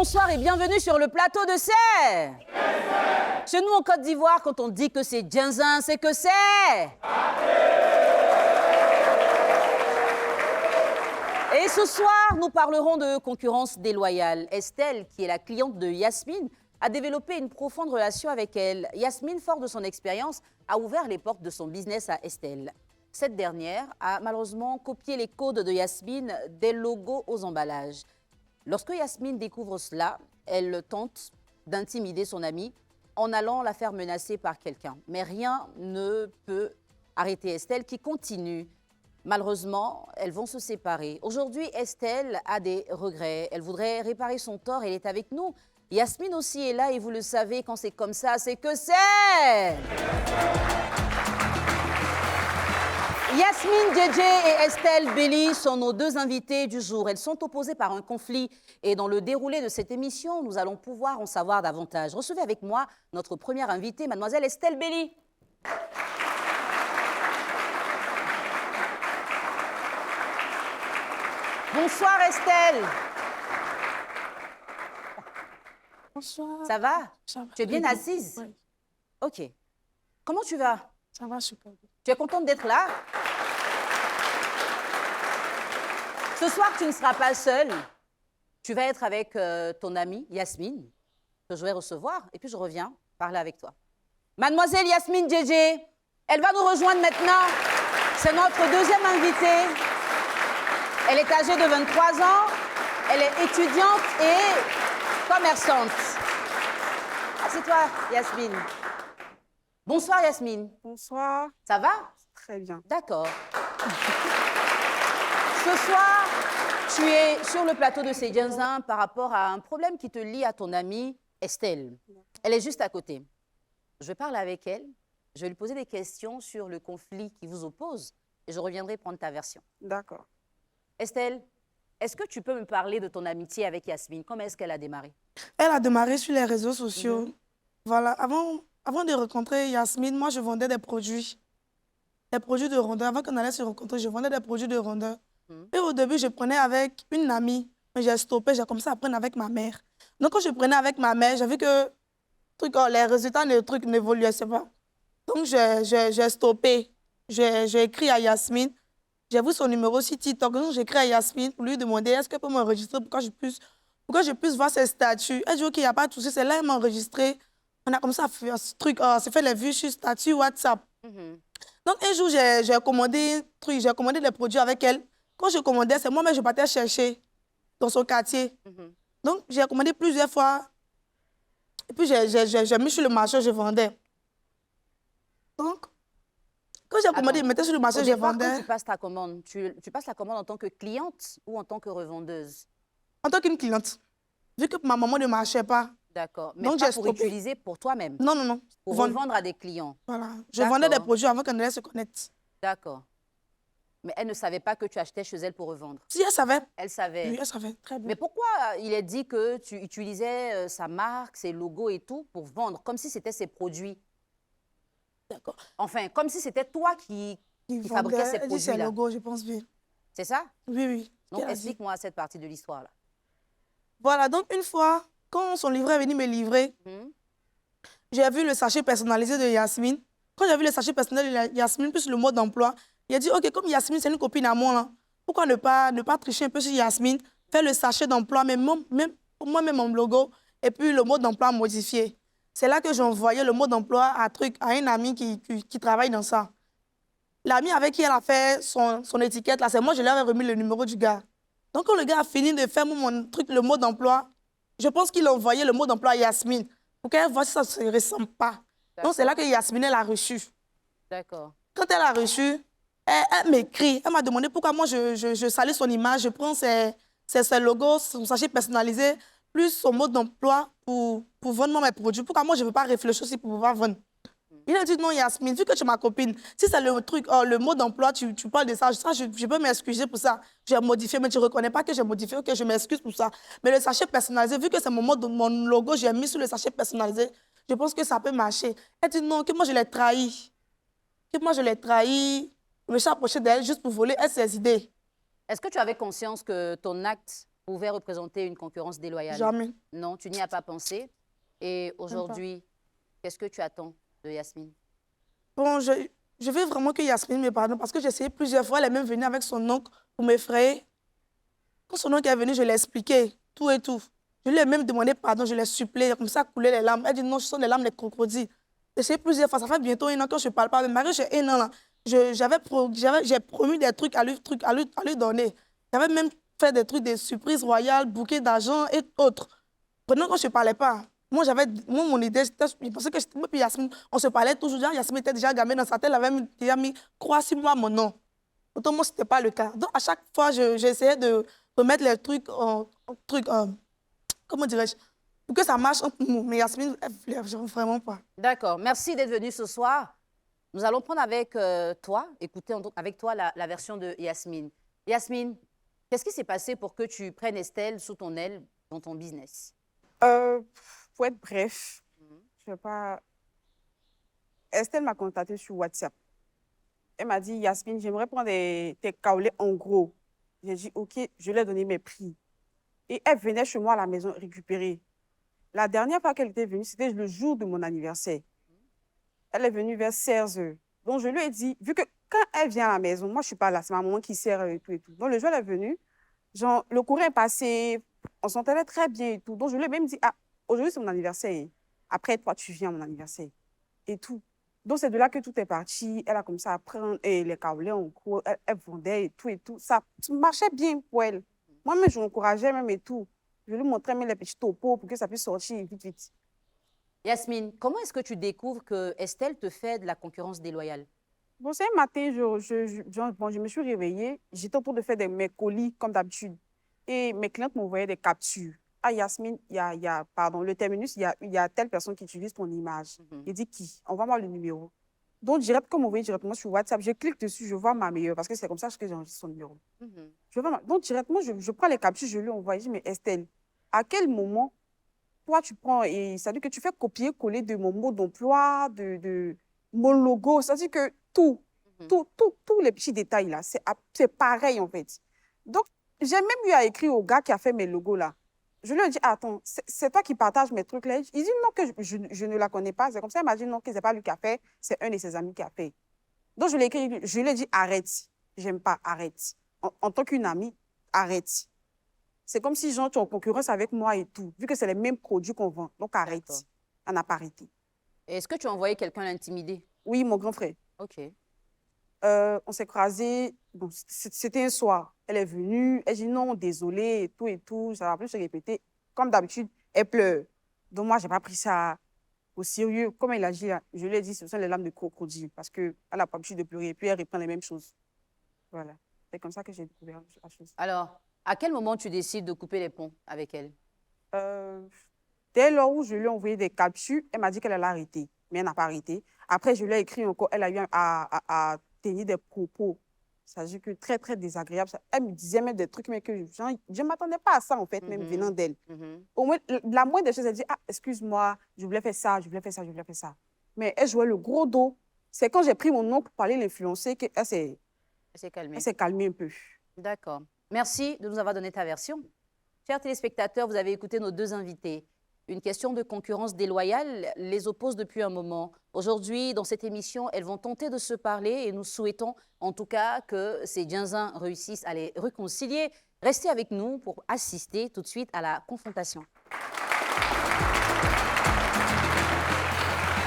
bonsoir et bienvenue sur le plateau de C'est. Chez nous en Côte d'Ivoire, quand on dit que c'est Djinzin, c'est que c'est... Et ce soir, nous parlerons de concurrence déloyale. Estelle, qui est la cliente de Yasmine, a développé une profonde relation avec elle. Yasmine, fort de son expérience, a ouvert les portes de son business à Estelle. Cette dernière a malheureusement copié les codes de Yasmine des logos aux emballages. Lorsque Yasmine découvre cela, elle tente d'intimider son amie en allant la faire menacer par quelqu'un. Mais rien ne peut arrêter Estelle qui continue. Malheureusement, elles vont se séparer. Aujourd'hui, Estelle a des regrets. Elle voudrait réparer son tort. Elle est avec nous. Yasmine aussi est là et vous le savez, quand c'est comme ça, c'est que c'est... Yasmine Djedje et Estelle Belli sont nos deux invités du jour. Elles sont opposées par un conflit et dans le déroulé de cette émission, nous allons pouvoir en savoir davantage. Recevez avec moi notre première invitée, mademoiselle Estelle Belli. Bonsoir Estelle. Bonsoir. Ça va? Ça va. Tu es bien assise? Oui. Ok. Comment tu vas? Ça va super bien. Tu es contente d'être là? Ce soir, tu ne seras pas seule. Tu vas être avec ton amie Yasmine, que je vais recevoir, et puis je reviens parler avec toi. Mademoiselle Yasmine Djedje, elle va nous rejoindre maintenant. C'est notre deuxième invitée. Elle est âgée de 23 ans. Elle est étudiante et commerçante. Assieds-toi, Yasmine. Bonsoir, Yasmine. Bonsoir. Ça va? Très bien. D'accord. Ce soir, tu es sur le plateau de C'est Djinzin par rapport à un problème qui te lie à ton amie Estelle. Elle est juste à côté. Je vais parler avec elle. Je vais lui poser des questions sur le conflit qui vous oppose et je reviendrai prendre ta version. D'accord. Estelle, est-ce que tu peux me parler de ton amitié avec Yasmine? Comment est-ce qu'elle a démarré? Elle a démarré sur les réseaux sociaux. Voilà. Avant de rencontrer Yasmine, moi, je vendais des produits. Des produits de rondeur. Avant qu'on allait se rencontrer, je vendais des produits de rondeur. Et au début, je prenais avec une amie. Mais j'ai stoppé, j'ai commencé à prendre avec ma mère. Donc, quand je prenais avec ma mère, j'ai vu que les résultats n'évoluaient pas. Donc, j'ai stoppé. J'ai écrit à Yasmine. J'ai vu son numéro sur TikTok. Donc, j'ai écrit à Yasmine pour lui demander est-ce qu'elle peut m'enregistrer pour que je puisse voir ses statuts. Elle dit OK, il n'y a pas de souci. C'est là qu'elle m'a enregistré. On a commencé à faire ce truc. C'est fait les vues sur statut WhatsApp. Donc, un jour, j'ai commandé des produits avec elle. Quand je commandais, c'est moi-même, je partais chercher dans son quartier. Donc, j'ai commandé plusieurs fois. Et puis, j'ai mis sur le marché, je vendais. Donc, quand j'ai commandé, je mettais sur le marché, je vendais. Quand tu passes ta commande, tu passes la commande en tant que cliente ou en tant que revendeuse? En tant qu'une cliente. Vu que ma maman ne marchait pas. D'accord. Mais Donc, pas pour utiliser pour toi-même? Non, non, non. Pour revendre à des clients? Voilà. Je vendais des produits avant qu'on allait se connaître. D'accord. Mais elle ne savait pas que tu achetais chez elle pour revendre? Si, elle savait. Elle savait? Oui, elle savait. Très bien. Mais pourquoi il est dit que tu utilisais sa marque, ses logos et tout pour vendre, comme si c'était ses produits? D'accord. Enfin, comme si c'était toi qui fabriquais ces produits-là. C'est logo, je pense bien. C'est ça? Oui, oui. Donc, explique-moi cette partie de l'histoire-là. Voilà, donc une fois, quand son livreur est venu me livrer, j'ai vu le sachet personnalisé de Yasmine. Quand j'ai vu le sachet personnalisé de Yasmine, plus le mode d'emploi, il a dit, OK, comme Yasmine, c'est une copine à moi, là, pourquoi ne pas tricher un peu sur Yasmine, faire le sachet d'emploi, mais moi-même mon logo, et puis le mode d'emploi modifié. C'est là que j'ai envoyé le mode d'emploi à un ami qui travaille dans ça. L'ami avec qui elle a fait son étiquette, là, c'est moi, je lui avais remis le numéro du gars. Donc, quand le gars a fini de faire le mot d'emploi, je pense qu'il a envoyé le mot d'emploi à Yasmine pour qu'elle voit si ça ne se ressemble pas. Donc, c'est là que Yasmine, elle a reçu. D'accord. Quand elle a reçu, elle m'écrit. Elle m'a demandé pourquoi moi, je salis son image, je prends ses logos, son sachet personnalisé, plus son mot d'emploi pour vendre mes produits. Pourquoi moi, je ne veux pas réfléchir aussi pour pouvoir vendre? Il a dit non, Yasmine, vu que tu es ma copine, si c'est le truc, le mot d'emploi, tu parles de ça, je peux m'excuser pour ça. J'ai modifié, mais tu ne reconnais pas que j'ai modifié, que je m'excuse pour ça. Mais le sachet personnalisé, vu que c'est mon logo, j'ai mis sur le sachet personnalisé, je pense que ça peut marcher. Elle dit non, que moi je l'ai trahi. Que moi je l'ai trahi, je me suis approchée d'elle juste pour voler ses idées. Est-ce que tu avais conscience que ton acte pouvait représenter une concurrence déloyale? Jamais. Non, tu n'y as pas pensé. Et aujourd'hui, qu'est-ce que tu attends de Yasmine? Bon, je veux vraiment que Yasmine me pardonne parce que j'ai essayé plusieurs fois. Elle est même venue avec son oncle pour m'effrayer. Quand son oncle est venu, je l'ai expliqué, tout et tout. Je lui ai même demandé pardon, je l'ai supplié, comme ça, couler les larmes. Elle dit non, ce sont les larmes des crocodiles. J'ai essayé plusieurs fois, ça fait bientôt 1 an que je ne parle pas. Mais Marie, j'ai 1 an là. J'ai promis des trucs à lui donner. J'avais même fait des trucs, des surprises royales, bouquets d'argent et autres. Pendant que je ne parlais pas, moi, mon idée, je pensais que moi puis Yasmine, on se parlait toujours. Yasmine était déjà gamée dans sa tête, elle avait déjà mis croix sur moi mon nom. Autant moi, ce n'était pas le cas. Donc, à chaque fois, j'essayais de remettre les trucs comment dirais-je, pour que ça marche entre nous. Mais Yasmine, elle ne voulait vraiment pas. D'accord. Merci d'être venue ce soir. Nous allons prendre avec toi, écouter avec toi la version de Yasmine. Yasmine, qu'est-ce qui s'est passé pour que tu prennes Estelle sous ton aile dans ton business? Pour être bref, je sais pas. Estelle m'a contacté sur WhatsApp. Elle m'a dit, Yasmine, j'aimerais prendre tes kaolés en gros. J'ai dit, OK, je lui ai donné mes prix. Et elle venait chez moi à la maison récupérer. La dernière fois qu'elle était venue, c'était le jour de mon anniversaire. Elle est venue vers 16h. Donc, je lui ai dit, vu que quand elle vient à la maison, moi, je ne suis pas là, c'est ma maman qui sert et tout et tout. Donc, le jour où elle est venue, genre, le courant est passé, on s'entendait très bien et tout. Donc, je lui ai même dit, ah, aujourd'hui, c'est mon anniversaire. Après, toi, tu viens à mon anniversaire. Et tout. Donc, c'est de là que tout est parti. Elle a commencé à prendre les kaolés en gros. Elle vendait et tout et tout. Ça marchait bien pour elle. Moi-même, je l'encourageais même et tout. Je lui montrais même les petits topos pour que ça puisse sortir vite, vite. Yasmine, comment est-ce que tu découvres que Estelle te fait de la concurrence déloyale? Bon, c'est un matin, je me suis réveillée. J'étais en train de faire mes colis comme d'habitude. Et mes clientes m'envoyaient des captures. Ah, Yasmine, pardon, le terminus, il y a telle personne qui utilise ton image. Il dit qui? Envoie-moi le numéro. Donc, direct, comme on voit directement sur WhatsApp, je clique dessus, je vois ma meilleure, parce que c'est comme ça que j'enregistre son numéro. Donc, directement, je prends les captures, je lui envoie. Je dis, mais Estelle, à quel moment, toi, tu prends, et ça veut dire que tu fais copier-coller de mon mot d'emploi, de mon logo, c'est-à-dire que tous les petits détails, là, c'est pareil, en fait. Donc, j'ai même eu à écrire au gars qui a fait mes logos, là. Je lui ai dit, attends, c'est toi qui partages mes trucs là. Il dit non, que je ne la connais pas. C'est comme ça, il m'a dit non, que ce n'est pas lui qui a fait, c'est un de ses amis qui a fait. Donc, je lui ai dit, arrête. J'aime pas, arrête. En tant qu'une amie, arrête. C'est comme si, genre, tu es en concurrence avec moi et tout, vu que c'est les mêmes produits qu'on vend. Donc, arrête. On n'a pas arrêté. Est-ce que tu as envoyé quelqu'un l'intimider? Oui, mon grand frère. OK. On s'est croisés. Bon, c'était un soir. Elle est venue. Elle dit non, désolée, et tout et tout. Ça va plus se répéter. Comme d'habitude, elle pleure. Donc, moi, je n'ai pas pris ça au sérieux. Comme elle a dit, je lui ai dit, ce sont les larmes de crocodile parce qu'elle n'a pas l'habitude de pleurer. Et puis, elle reprend les mêmes choses. Voilà. C'est comme ça que j'ai découvert la chose. Alors, à quel moment tu décides de couper les ponts avec elle? Dès lors où je lui ai envoyé des captures, elle m'a dit qu'elle allait arrêter. Mais elle n'a pas arrêté. Après, je lui ai écrit encore. Elle a eu à tenir des propos. Ça veut dire que très, très désagréable. Elle me disait même des trucs, mais que je ne m'attendais pas à ça, en fait, même venant d'elle. Au moins, la moindre des choses, elle dit, ah, excuse-moi, je voulais faire ça, je voulais faire ça, je voulais faire ça. Mais elle jouait le gros dos. C'est quand j'ai pris mon nom pour parler l'influencer qu'elle s'est calmée. Elle s'est calmée un peu. D'accord. Merci de nous avoir donné ta version. Chers téléspectateurs, vous avez écouté nos deux invités. Une question de concurrence déloyale les oppose depuis un moment. Aujourd'hui, dans cette émission, elles vont tenter de se parler et nous souhaitons en tout cas que ces Djinzins réussissent à les réconcilier. Restez avec nous pour assister tout de suite à la confrontation.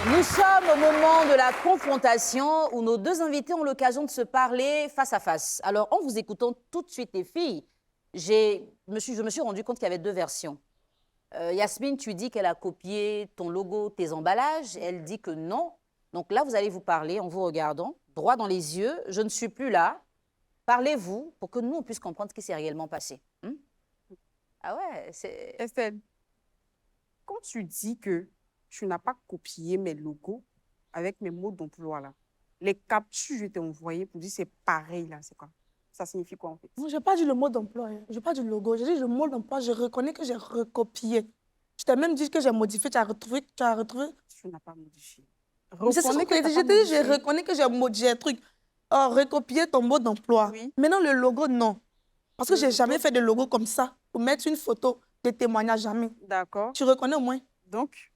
Nous sommes au moment de la confrontation où nos deux invités ont l'occasion de se parler face à face. Alors, en vous écoutant tout de suite, les filles, je me suis rendu compte qu'il y avait deux versions. Yasmine, tu dis qu'elle a copié ton logo, tes emballages. Elle dit que non. Donc là, vous allez vous parler en vous regardant, droit dans les yeux. Je ne suis plus là. Parlez-vous pour que nous, on puisse comprendre ce qui s'est réellement passé. Ah ouais, c'est... Estelle, quand tu dis que tu n'as pas copié mes logos avec mes mots d'emploi, là, les captures que je t'ai envoyées pour dire c'est pareil, là, c'est quoi? Ça signifie quoi, en fait? Non, je n'ai pas dit le mot d'emploi, je n'ai pas dit le logo. J'ai dit le mot d'emploi, je reconnais que j'ai recopié. Je t'ai même dit que j'ai modifié, tu as retrouvé. Tu n'as pas modifié. C'est ça ce que je t'ai dit, je reconnais que j'ai modifié un truc. Recopier ton mot d'emploi. Oui. Maintenant, le logo, non. Parce que je n'ai jamais fait de logo comme ça. pour mettre une photo de témoignage, jamais. D'accord. Tu reconnais au moins. Donc,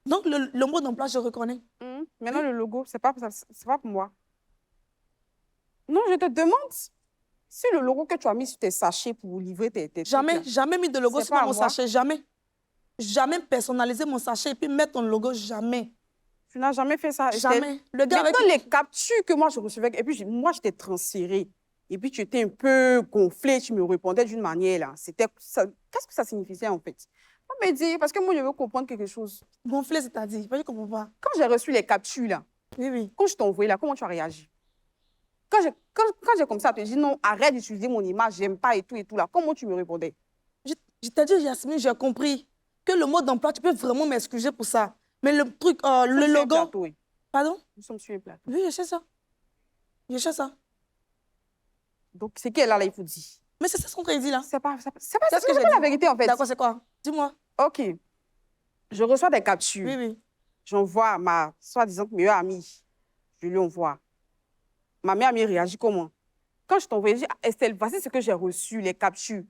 Donc, le mot d'emploi, je reconnais. maintenant, le logo, c'est pas pour moi. Non, je te demande si le logo que tu as mis sur tes sachets pour livrer tes trucs, Jamais, là, jamais mis de logo c'est sur pas à mon moi. sachet, jamais. Jamais personnaliser mon sachet et puis mettre ton logo, jamais. Tu n'as jamais fait ça. Jamais. Le gars avec Maintenant, les captures que moi, je recevais, et puis moi, je t'ai transféré. Et puis, tu étais un peu gonflé, tu me répondais d'une manière, là. Qu'est-ce que ça signifiait, en fait? On me dit, parce que moi, je veux comprendre quelque chose. gonflé, c'est-à-dire, je comprends pas. Quand j'ai reçu les captures, là, Oui, oui. quand je t'ai envoyé, là, comment tu as réagi? Quand j'ai comme ça, te dit non, arrête d'utiliser mon image, j'aime pas et tout, là, comment tu me répondais? Je t'ai dit, Yasmine, j'ai compris que le mot d'emploi, tu peux vraiment m'excuser pour ça. Mais le truc, le Nous sommes sur un logo... plateau, oui. Pardon? Nous sommes sur un plateau. Oui, je sais ça. Je sais ça. Donc, c'est qu'elle là, il faut dire. Mais c'est ça ce qu'on t'a dit là. C'est pas C'est ce que j'ai la dit. vérité, en fait. D'accord, c'est quoi? Dis-moi. OK. Je reçois des captures. Oui, oui. J'envoie à ma soi-disant meilleure amie. Je lui envoie. Ma meilleure amie réagit comment? Quand je t'envoie, je dis, ah, Estelle, voici ce que j'ai reçu, les captures.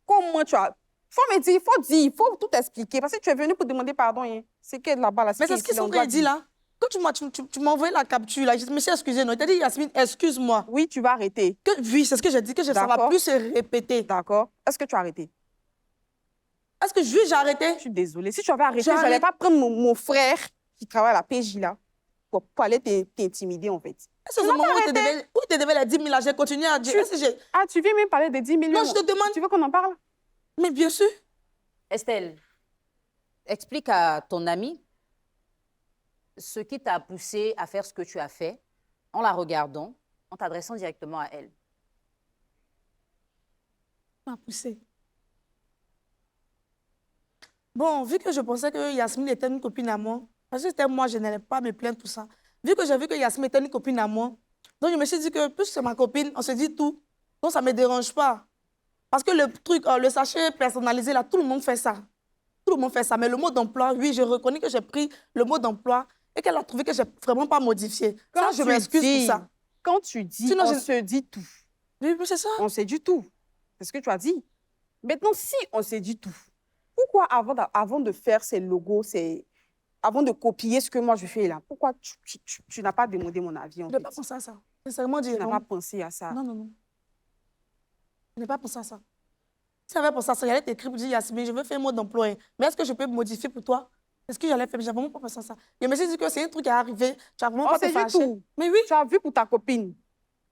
Comment tu as... Faut me dire, il faut tout expliquer. Parce que tu es venu pour demander pardon. Hein. C'est qu'elle là-bas, là. Mais c'est ce qu'ils ont dit là. Quand tu m'as envoyé la capture là, je me suis excusée. Non, il t'a dit, Yasmine, excuse-moi. Oui, tu vas arrêter. Oui, c'est ce que j'ai dit, que ça va plus se répéter. D'accord. Est-ce que tu as arrêté? Est-ce que j'ai arrêté? Je suis désolée. Si tu avais arrêté, je n'allais pas prendre mon frère qui travaille à la PJ là pour aller t'intimider en fait. Est-ce que ce moment où tu devais les 10 000 là, j'ai continué à dire? Ah, tu viens même parler des 10 millions? Non, je te demande. Tu veux qu'on en parle? Mais bien sûr. Estelle, explique à ton amie ce qui t'a poussé à faire ce que tu as fait en la regardant, en t'adressant directement à elle. M'a poussé. Bon, vu que je pensais que Yasmine était une copine à moi, parce que c'était moi, je n'allais pas me plaindre tout ça. Vu que j'ai vu que Yasmine était une copine à moi, donc je me suis dit que plus c'est ma copine, on se dit tout. Donc ça ne me dérange pas. Parce que le truc, le sachet personnalisé, là, tout le monde fait ça. Tout le monde fait ça. Mais le mot d'emploi, oui, je reconnais que j'ai pris le mot d'emploi et qu'elle a trouvé que je n'ai vraiment pas modifié. Ça, je m'excuse pour ça. Quand tu dis, sinon, on se dit tout. Oui, c'est ça. On se dit tout. C'est ce que tu as dit. Maintenant, si on se dit tout, pourquoi avant de faire ces logos, avant de copier ce que moi je fais là, pourquoi tu n'as pas demandé mon avis en fait? Je n'ai pas pensé à ça. Sincèrement dire. Tu n'as pas pensé à ça. Non, non, non. Je n'ai pas pensé à ça. Si j'avais pensé à ça, j'allais t'écrire pour dire, Yasmine, je veux faire un mot d'emploi. Mais est-ce que je peux modifier pour toi? Est-ce que j'allais faire? J'avais vraiment pas pensé à ça. Je me suis dit que c'est un truc qui est arrivé. Tu as vraiment pas te fâcher. Tout. Mais oui. Tu as vu pour ta copine.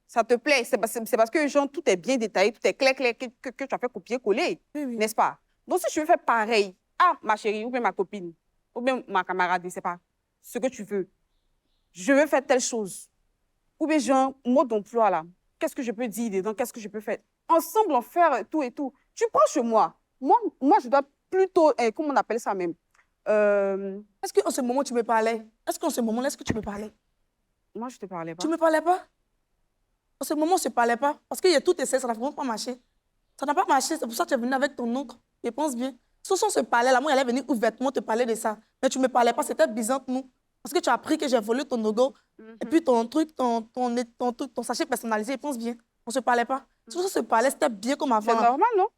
Ça te plaît. C'est parce que genre, tout est bien détaillé, tout est clair, que tu as fait copier-coller. Oui, oui. N'est-ce pas? Donc, si tu veux faire pareil, ah, ma chérie, ou bien ma copine, ou bien ma camarade, je ne sais pas, ce que tu veux. Je veux faire telle chose. Ou bien, genre, mot d'emploi, là. Qu'est-ce que je peux dire dedans? Qu'est-ce que je peux faire? Ensemble, on fait tout et tout. Tu prends chez moi. Moi, je dois plutôt, comment on appelle ça même? Est-ce qu'en ce moment, tu me parlais? Est-ce qu'en ce moment-là, est-ce que tu me parlais? Moi, je ne te parlais pas. Tu ne me parlais pas? En ce moment, on ne se parlait pas. Parce qu'il y a tout essayé, ça n'a vraiment pas marché. Ça n'a pas marché, c'est pour ça que tu es venu avec ton oncle. Je pense bien. Si on se parlait, là, moi, j'allais venir ouvertement te parler de ça. Mais tu ne me parlais pas, c'était bizarre entre nous. Parce que tu as appris que j'ai volé ton logo. Et puis ton truc, ton sachet personnalisé, je pense bien. On ne se parlait pas. Si on se parlait, c'était bien comme avant. C'est normal, non?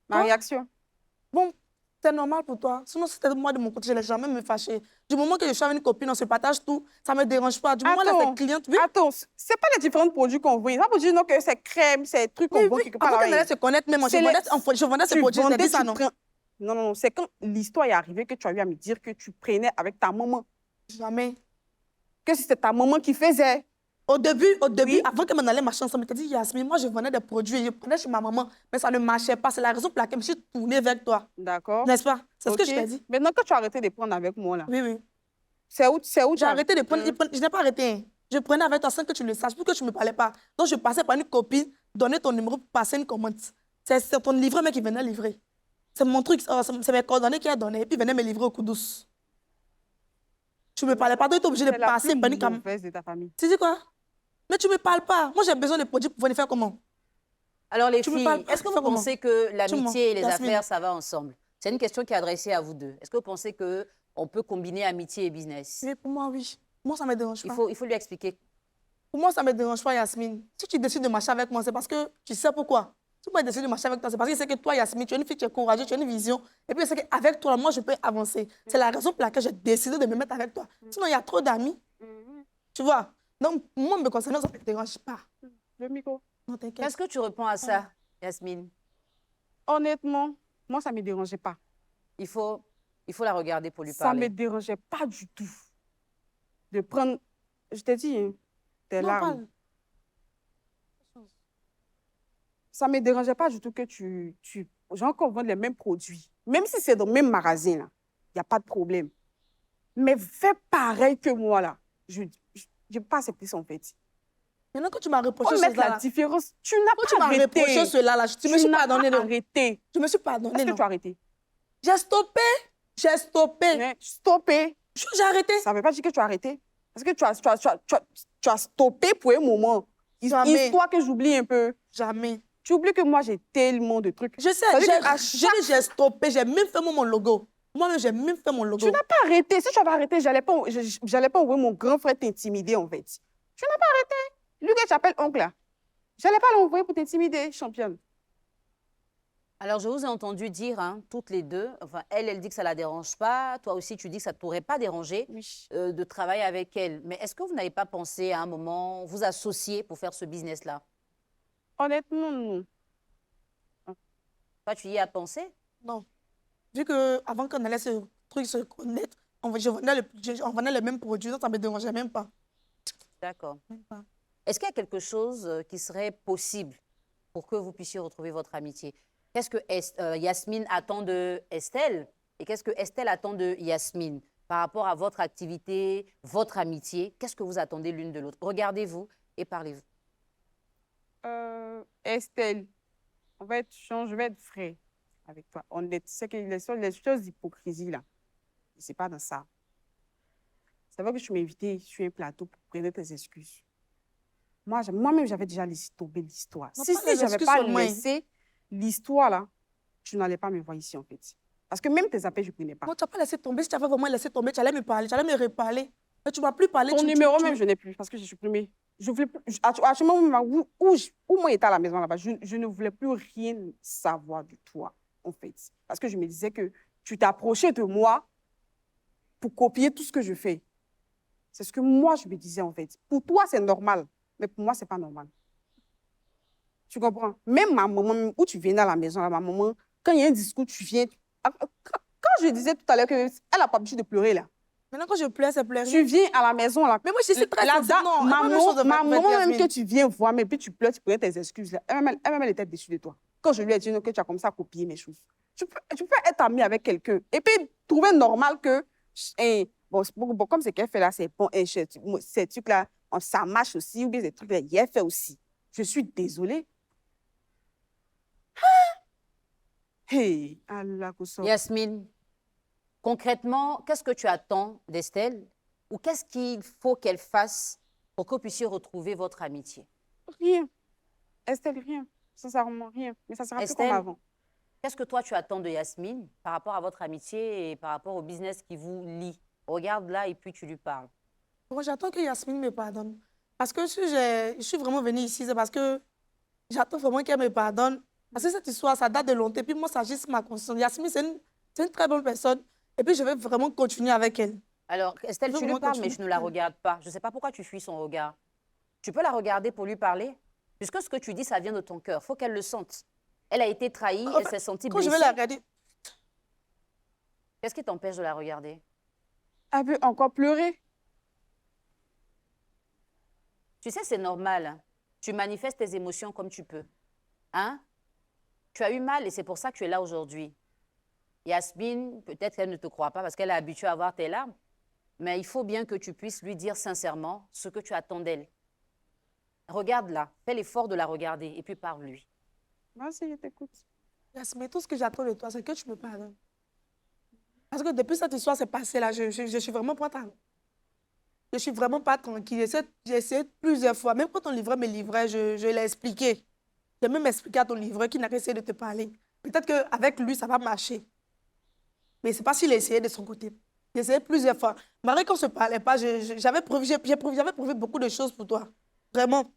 Ma réaction. Bon, c'est normal pour toi. Sinon, c'était moi de mon côté, je n'allais jamais me fâcher. Du moment que je suis avec une copine, on se partage tout, ça ne me dérange pas. Du moment que c'est cliente, oui. Attends, ce n'est pas les différents produits qu'on vend. Ça veut dire non, que c'est crème, c'est trucs qu'on vend quelque part. Avant qu'elle allait se connaître, même moi, je vendais ces produits, je t'ai dit ça, non? Non, non, non, c'est quand l'histoire est arrivée que tu as eu à me dire que tu prenais avec ta maman. Jamais. Que c'était ta maman qui faisait. Au début, Oui. avant qu'elle m'en allait marcher ensemble, elle t'a dit, Yasmine, moi, je vendais des produits, je prenais chez ma maman, mais ça ne marchait pas. C'est la raison pour laquelle je me suis tournée vers toi. D'accord. N'est-ce pas? C'est ce que je t'ai dit. Maintenant que tu as arrêté de prendre avec moi, là. Oui, oui. C'est où J'ai arrêté de prendre. Je n'ai pas arrêté. Hein. Je prenais avec toi sans que tu le saches, pour que tu ne me parlais pas. Donc, je passais par une copine, donnais ton numéro pour passer une commande. C'est ton livreur mais qui venait livrer. C'est mon truc, c'est mes coordonnées qui a donné, et puis il venait me livrer au coup douce. Tu ne me parlais pas, donc tu es obligé de passer par une caméra. De ta famille. Tu dis quoi? Mais tu ne me parles pas. Moi, j'ai besoin de produits pour venir faire comment? Alors, les filles, est-ce que vous pensez que l'amitié et les Yasmine. affaires, ça va ensemble? C'est une question qui est adressée à vous deux. Est-ce que vous pensez qu'on peut combiner amitié et business? Oui, pour moi, oui. Moi, ça ne me dérange pas. Il faut lui expliquer. Pour moi, ça ne me dérange pas, Yasmine. Si tu décides de marcher avec moi, c'est parce que tu sais pourquoi. Si moi, je décide de marcher avec toi, c'est parce que c'est que toi, Yasmine, tu es une fille, tu es courageuse, tu as une vision. Et puis, c'est qu'avec toi, moi, je peux avancer. C'est la raison pour laquelle j'ai décidé de me mettre avec toi. Sinon, il y a trop d'amis. Tu vois? Donc, moi, me concernant, ça ne me dérange pas. Le micro. Non, t'inquiète. Qu'est-ce que tu réponds à ça, Yasmine? Honnêtement, moi, ça ne me dérangeait pas. Il faut la regarder pour lui Ça ne me parler. dérangeait pas du tout de prendre, je t'ai dit, hein, tes Non, larmes. parle. Ça ne me dérangeait pas du tout que genre qu'on vende les mêmes produits. Même si c'est dans le même magasin, il n'y a pas de problème. Mais fais pareil que moi, là. Je n'ai pas accepté son fait. Maintenant, quand tu m'as reproché On met cela, la différence. Tu n'as quand tu pas m'as arrêté. reproché cela, là, tu me suis pardonné. pas arrêté. Je me suis pardonné. Est-ce que Non. tu as arrêté? J'ai stoppé. J'ai stoppé. Mais stoppé. J'ai arrêté. Ça ne veut pas dire que tu as arrêté. Parce que tu as stoppé pour un moment. Jamais. Histoire que j'oublie un peu. Jamais. Tu oublies que moi, j'ai tellement de trucs. Je sais, Ça veut dire qu'à j'ai stoppé. J'ai même fait mon logo. Moi-même, j'ai même fait mon logo. Tu n'as pas arrêté. Si tu avais arrêté, je n'allais pas envoyer mon grand frère t'intimider, en fait. Tu n'as pas arrêté. Lui que tu appelles oncle, là. Je n'allais pas l'envoyer pour t'intimider, championne. Alors, je vous ai entendu dire, hein, toutes les deux, enfin, elle dit que ça ne la dérange pas, toi aussi, tu dis que ça ne t'aurait pas dérangé Oui. de travailler avec elle. Mais est-ce que vous n'avez pas pensé à un moment vous associer pour faire ce business-là? Honnêtement, non. Toi, tu y as pensé? Non. Vu qu'avant qu'on allait se connaître, on vendait les mêmes produits, donc ça ne me dérangeait même pas. D'accord. Même pas. Est-ce qu'il y a quelque chose qui serait possible pour que vous puissiez retrouver votre amitié? Qu'est-ce que Yasmine attend de Estelle et qu'est-ce que Estelle attend de Yasmine par rapport à votre activité, votre amitié? Qu'est-ce que vous attendez l'une de l'autre? Regardez-vous et parlez-vous. Estelle, je vais être vrai avec toi. C'est que les choses d'hypocrisie, là, c'est pas dans ça. C'est vrai que tu m'as invité sur un plateau pour prendre tes excuses. Moi-même, j'avais déjà laissé tomber l'histoire. Non, Si pas les je n'avais excuses pas seulement. laissé l'histoire, là, tu n'allais pas me voir ici, en fait. Parce que même tes appels, je ne prenais pas. Non, tu n'as pas laissé tomber. Si tu avais vraiment laissé tomber, tu allais me parler, tu allais me reparler. Mais tu ne m'as plus parlé. Ton numéro même, je n'ai plus parce que j'ai supprimé. Je voulais plus, à ce moment où moi j'étais à la maison là-bas, je ne voulais plus rien savoir de toi, en fait. Parce que je me disais que tu t'approchais de moi pour copier tout ce que je fais. C'est ce que moi, je me disais, en fait. Pour toi, c'est normal, mais pour moi, ce n'est pas normal. Tu comprends? Même ma maman, où tu viens à la maison, là, ma maman, quand il y a un discours, tu viens... Quand je disais tout à l'heure qu'elle n'a pas l'habitude de pleurer, là, Maintenant, quand je pleure, c'est pleurer. tu viens à la maison, là. Mais moi, je suis très Là, sensible. Non, ma maman, même que tu viens voir, mais puis tu pleures, tu prends tes excuses, là. Elle-même, elle était déçue de toi. Quand je lui ai dit que tu as commencé à copier mes choses. Tu peux être amie avec quelqu'un et puis trouver normal que, bon, comme ce qu'elle fait là, c'est bon, ces trucs-là, ça marche aussi, ou bien ces trucs-là, il fait aussi. Je suis désolée. Hey, Allah, Yasmine, concrètement, qu'est-ce que tu attends d'Estelle ou qu'est-ce qu'il faut qu'elle fasse pour que vous puissiez retrouver votre amitié? Rien. Estelle, rien. Sincèrement, rien. Mais ça sera plus comme avant. Qu'est-ce que toi, tu attends de Yasmine par rapport à votre amitié et par rapport au business qui vous lie? Regarde là et puis tu lui parles. Bon, j'attends que Yasmine me pardonne. Parce que si je suis vraiment venue ici, c'est parce que j'attends vraiment qu'elle me pardonne. Parce que cette histoire, ça date de longtemps. Et puis moi, ça agisse ma conscience. Yasmine, c'est une très bonne personne. Et puis je vais vraiment continuer avec elle. Alors, Estelle, tu lui parles, mais je ne la regarde pas. Je ne sais pas pourquoi tu fuis son regard. Tu peux la regarder pour lui parler? Puisque ce que tu dis, ça vient de ton cœur. Il faut qu'elle le sente. Elle a été trahie, elle s'est sentie blessée. Quand je vais la regarder... Qu'est-ce qui t'empêche de la regarder? Elle veut encore pleurer. Tu sais, c'est normal. Hein. Tu manifestes tes émotions comme tu peux. Hein? Tu as eu mal et c'est pour ça que tu es là aujourd'hui. Yasmine, peut-être qu'elle ne te croit pas parce qu'elle est habituée à voir tes larmes. Mais il faut bien que tu puisses lui dire sincèrement ce que tu attends d'elle. Regarde-la, fais l'effort de la regarder et puis parle-lui. Vas-y, je t'écoute. Yasmine, tout ce que j'attends de toi, c'est que tu me pardonnes. Parce que depuis cette histoire s'est passée là, je suis vraiment pas tranquille. Je suis vraiment pas tranquille. J'ai essayé plusieurs fois. Même quand ton livreur me livrait, je l'ai expliqué. J'ai même expliqué à ton livreur qu'il n'a qu'à essayer de te parler. Peut-être qu'avec lui, ça va marcher. Mais ce n'est pas s'il a essayé de son côté. J'ai essayé plusieurs fois. Malgré qu'on ne se parlait pas, j'avais prouvé beaucoup de choses pour toi. Vraiment.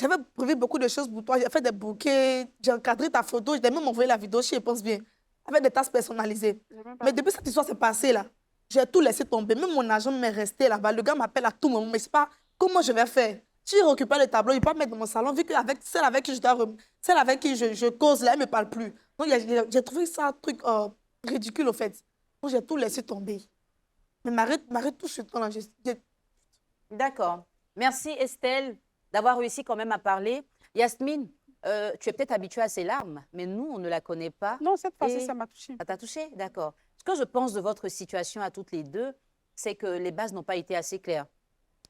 j'avais prévu beaucoup de choses pour toi. J'ai fait des bouquets, j'ai encadré ta photo, j'ai même envoyé la vidéo, je pense bien, avec des tâches personnalisées. Mais depuis cette histoire s'est passée là, j'ai tout laissé tomber. Même mon agent m'est resté là-bas. Le gars m'appelle à tout moment, mais c'est pas comment je vais faire. Si je récupère le tableau, il peut pas mettre dans mon salon, vu qu'avec celle avec qui celle avec qui je cause là, elle ne me parle plus. Donc j'ai trouvé ça un truc ridicule au fait. Donc j'ai tout laissé tomber. Mais m'arrête tout ce temps là. D'accord. Merci Estelle d'avoir réussi quand même à parler. Yasmine, tu es peut-être habituée à ces larmes, mais nous, on ne la connaît pas. Non, cette fois-ci, Et ça m'a touchée. ça t'a touchée? D'accord. Ce que je pense de votre situation à toutes les deux, c'est que les bases n'ont pas été assez claires.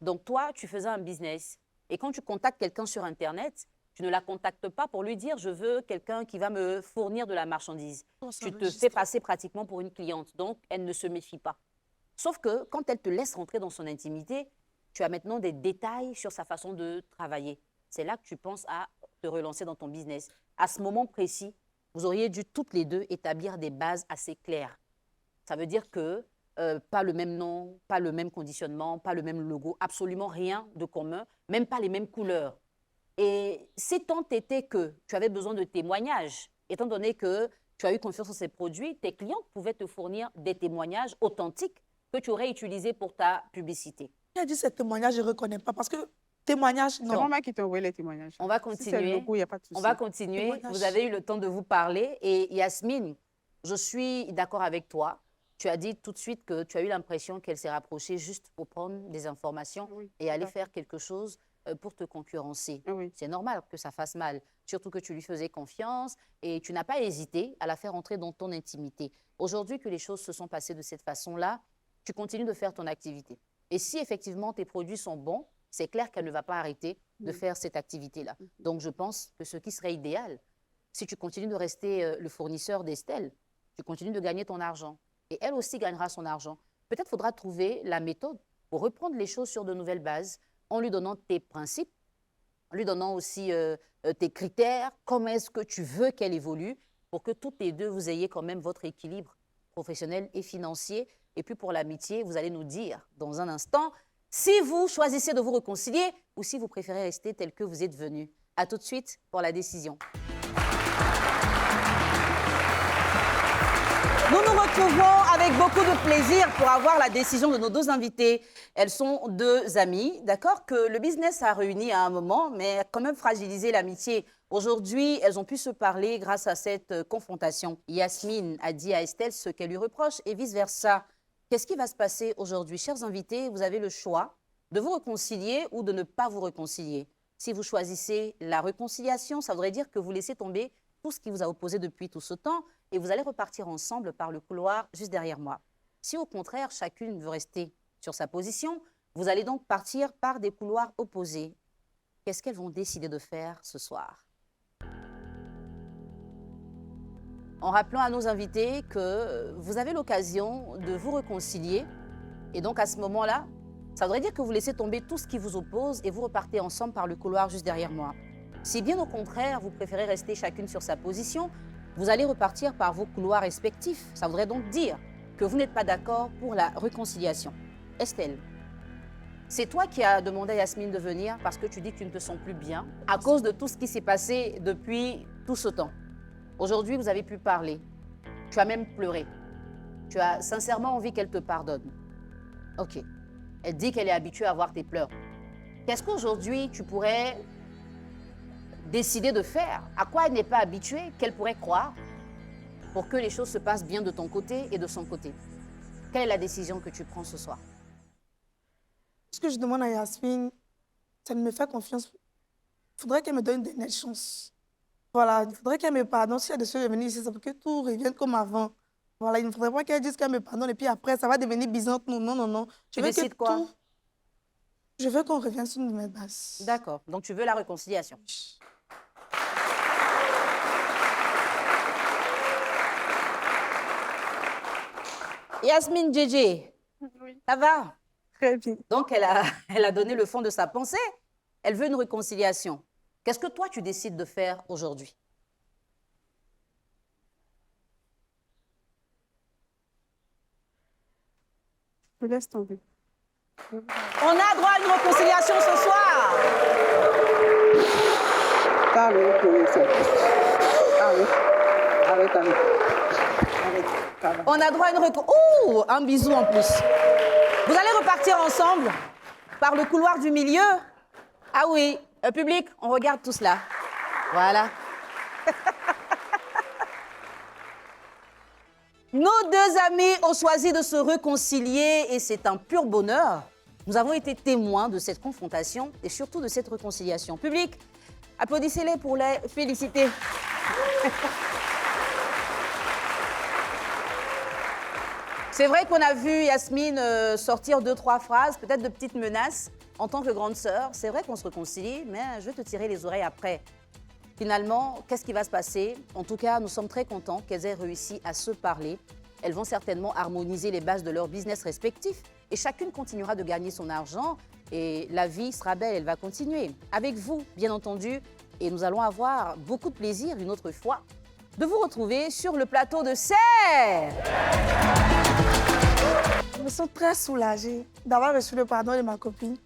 Donc toi, tu faisais un business. Et quand tu contactes quelqu'un sur Internet, tu ne la contactes pas pour lui dire « je veux quelqu'un qui va me fournir de la marchandise ». Tu te fais passer pratiquement pour une cliente. Donc, elle ne se méfie pas. Sauf que quand elle te laisse rentrer dans son intimité, tu as maintenant des détails sur sa façon de travailler. C'est là que tu penses à te relancer dans ton business. À ce moment précis, vous auriez dû toutes les deux établir des bases assez claires. Ça veut dire que pas le même nom, pas le même conditionnement, pas le même logo, absolument rien de commun, même pas les mêmes couleurs. Et si tant était que tu avais besoin de témoignages, étant donné que tu as eu confiance en ces produits, tes clients pouvaient te fournir des témoignages authentiques que tu aurais utilisés pour ta publicité. Il a dit ces témoignages, je ne reconnais pas parce que témoignages, non. C'est moi qui t'ai envoyé les témoignages. On va Si c'est le continuer. logo, il n'y a pas de souci. On va continuer. Témoignage. Vous avez eu le temps de vous parler. Et Yasmine, je suis d'accord avec toi. Tu as dit tout de suite que tu as eu l'impression qu'elle s'est rapprochée juste pour prendre des informations Oui, et aller tout à faire quelque chose pour te concurrencer. Oui. C'est normal que ça fasse mal, surtout que tu lui faisais confiance et tu n'as pas hésité à la faire entrer dans ton intimité. Aujourd'hui que les choses se sont passées de cette façon-là, tu continues de faire ton activité. Et si effectivement tes produits sont bons, c'est clair qu'elle ne va pas arrêter de faire cette activité-là. Donc je pense que ce qui serait idéal, si tu continues de rester le fournisseur d'Estelle, tu continues de gagner ton argent. Et elle aussi gagnera son argent. Peut-être faudra trouver la méthode pour reprendre les choses sur de nouvelles bases, en lui donnant tes principes, en lui donnant aussi tes critères, comment est-ce que tu veux qu'elle évolue, pour que toutes les deux, vous ayez quand même votre équilibre professionnel et financier. Et puis pour l'amitié, vous allez nous dire dans un instant si vous choisissez de vous réconcilier ou si vous préférez rester tel que vous êtes venus. À tout de suite pour la décision. Nous nous retrouvons avec beaucoup de plaisir pour avoir la décision de nos deux invités. Elles sont deux amies, d'accord, que le business a réuni à un moment, mais a quand même fragilisé l'amitié. Aujourd'hui, elles ont pu se parler grâce à cette confrontation. Yasmine a dit à Estelle ce qu'elle lui reproche et vice-versa. Qu'est-ce qui va se passer aujourd'hui? Chers invités, vous avez le choix de vous réconcilier ou de ne pas vous réconcilier. Si vous choisissez la réconciliation, ça voudrait dire que vous laissez tomber tout ce qui vous a opposé depuis tout ce temps et vous allez repartir ensemble par le couloir juste derrière moi. Si au contraire, chacune veut rester sur sa position, vous allez donc partir par des couloirs opposés. Qu'est-ce qu'elles vont décider de faire ce soir? En rappelant à nos invités que vous avez l'occasion de vous réconcilier et donc à ce moment-là, ça voudrait dire que vous laissez tomber tout ce qui vous oppose et vous repartez ensemble par le couloir juste derrière moi. Si bien au contraire, vous préférez rester chacune sur sa position, vous allez repartir par vos couloirs respectifs. Ça voudrait donc dire que vous n'êtes pas d'accord pour la réconciliation. Estelle, c'est toi qui as demandé à Yasmine de venir parce que tu dis que tu ne te sens plus bien à cause de tout ce qui s'est passé depuis tout ce temps. Aujourd'hui, vous avez pu parler. Tu as même pleuré. Tu as sincèrement envie qu'elle te pardonne. Ok. Elle dit qu'elle est habituée à voir tes pleurs. Qu'est-ce qu'aujourd'hui tu pourrais décider de faire? À quoi elle n'est pas habituée, qu'elle pourrait croire pour que les choses se passent bien de ton côté et de son côté? Quelle est la décision que tu prends ce soir? Ce que je demande à Yasmine, c'est de me faire confiance. Il faudrait qu'elle me donne une dernière chance. Voilà, il faudrait qu'elle me pardonne. Si elle décide de venir ici, c'est pour que tout revienne comme avant. Voilà, il ne faudrait pas qu'elle dise qu'elle me pardonne et puis après, ça va devenir bizarre. Non, non, non, non. Tu décides quoi? Je veux qu'on revienne sur une nouvelle base. D'accord, donc tu veux la réconciliation. Yasmine Djedje, Oui, ça va? très bien. Donc elle a donné le fond de sa pensée. Elle veut une réconciliation. Qu'est-ce que toi tu décides de faire aujourd'hui? Je laisse tomber. On a droit à une réconciliation ce soir. ça va. On a droit à une Ouh, un bisou en plus. Vous allez repartir ensemble par le couloir du milieu. Ah oui, public, on regarde tout cela. Voilà. Nos deux amis ont choisi de se réconcilier et c'est un pur bonheur. Nous avons été témoins de cette confrontation et surtout de cette réconciliation. Public, applaudissez-les pour les féliciter. C'est vrai qu'on a vu Yasmine sortir 2-3 phrases, peut-être de petites menaces. En tant que grande sœur, c'est vrai qu'on se réconcilie, mais je vais te tirer les oreilles après. Finalement, qu'est-ce qui va se passer? En tout cas, nous sommes très contents qu'elles aient réussi à se parler. Elles vont certainement harmoniser les bases de leur business respectifs et chacune continuera de gagner son argent et la vie sera belle, elle va continuer. Avec vous, bien entendu, et nous allons avoir beaucoup de plaisir une autre fois de vous retrouver sur le plateau de Serre. Je me sens très soulagée d'avoir reçu le pardon de ma copine.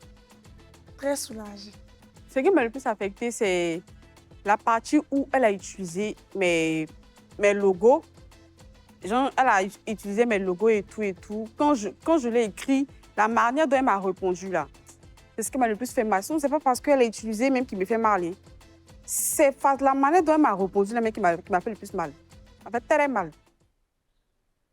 Très soulagée. Ce qui m'a le plus affecté, c'est la partie où elle a utilisé mes logos. Genre, elle a utilisé mes logos et tout. Quand je l'ai écrit, la manière dont elle m'a répondu, là, c'est ce qui m'a le plus fait mal. Ce n'est pas parce qu'elle a utilisé même qui me fait mal. Hein. C'est la manière dont elle m'a répondu, là, qui m'a fait le plus mal. Ça fait très mal.